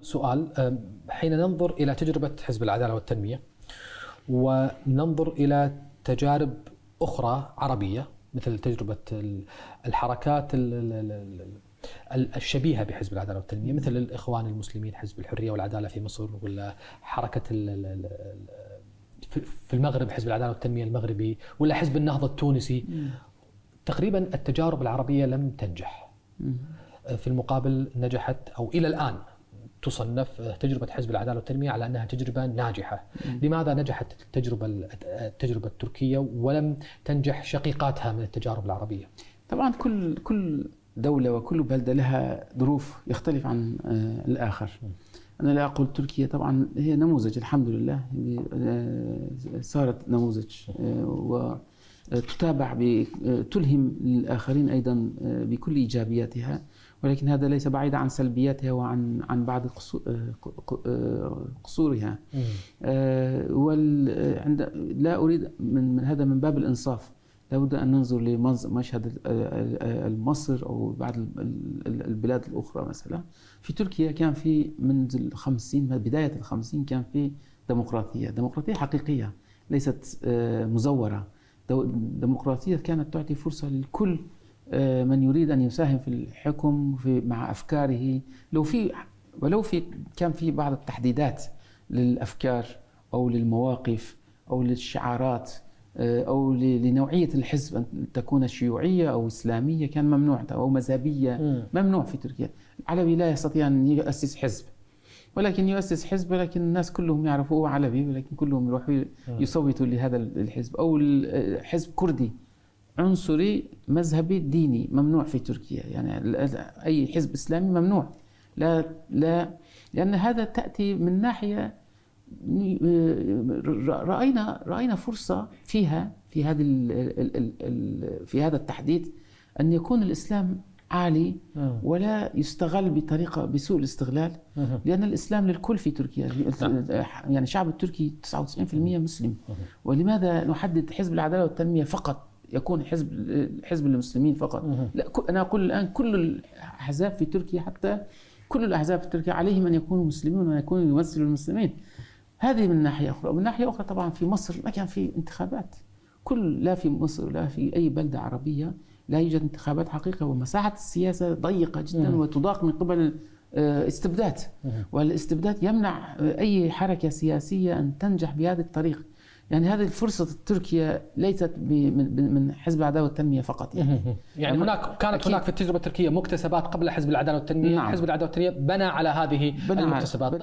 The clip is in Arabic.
سؤال. حين ننظر إلى تجربة حزب العدالة والتنمية وننظر إلى تجارب أخرى عربية مثل تجربة الحركات الشبيهة بحزب العدالة والتنمية مثل الإخوان المسلمين، حزب الحرية والعدالة في مصر، ولا حركة في المغرب حزب العدالة والتنمية المغربي، ولا حزب النهضة التونسي، تقريبا التجارب العربية لم تنجح. في المقابل نجحت، أو إلى الآن تصنف تجربة حزب العدالة والتنمية على أنها تجربة ناجحة. لماذا نجحت التجربة التركية ولم تنجح شقيقاتها من التجارب العربية؟ طبعا كل دولة وكل بلدة لها ظروف يختلف عن الآخر. أنا لا أقول تركيا طبعا هي نموذج، الحمد لله صارت نموذج وتتابع تلهم الآخرين أيضا بكل إيجابياتها، ولكن هذا ليس بعيدا عن سلبياتها وعن بعض قصورها. لا أريد من هذا من باب الإنصاف، لابد أن ننظر لمشهد مصر أو بعض البلاد الأخرى. مثلا في تركيا كان في منذ بداية ال50 كان في ديمقراطية حقيقية ليست مزورة. ديمقراطية كانت تعطي فرصة للكل من يريد أن يساهم في الحكم مع أفكاره، ولو كان في بعض التحديدات للأفكار أو للمواقف أو للشعارات أو لنوعية الحزب، أن تكون شيوعية أو إسلامية كان ممنوع، أو مذهبية ممنوع في تركيا. العلوي لا يستطيع أن يؤسس حزب، ولكن يؤسس حزب ولكن الناس كلهم يعرفوه علوي، ولكن كلهم يروحوا يصوتوا لهذا الحزب. أو حزب كردي عنصري مذهبي ديني ممنوع في تركيا، يعني أي حزب إسلامي ممنوع. لا لأن هذا تأتي من ناحية رأينا فرصة في هذا التحديد أن يكون الإسلام عالي ولا يستغل بسوء الاستغلال، لأن الإسلام للكل في تركيا. يعني الشعب التركي 99% مسلم، ولماذا نحدد حزب العدالة والتنمية فقط يكون حزب للمسلمين فقط؟ لا، أنا أقول الآن كل الأحزاب في تركيا، حتى كل الأحزاب في تركيا عليهم أن يكونوا مسلمين وأن يكونوا يمثلوا المسلمين. هذه من ناحية أخرى. ومن ناحية أخرى طبعا في مصر ما كان في انتخابات، لا في مصر ولا في أي بلدة عربية لا يوجد انتخابات حقيقة، ومساحة السياسة ضيقة جدا وتضاق من قبل استبداد، والاستبداد يمنع أي حركة سياسية أن تنجح بهذه الطريقة. يعني هذه الفرصة تركيا ليست من حزب العدالة والتنمية فقط. يعني هناك في التجربة التركية مكتسبات قبل حزب العدالة والتنمية. نعم. حزب العدالة والتنمية بنى على هذه المكتسبات.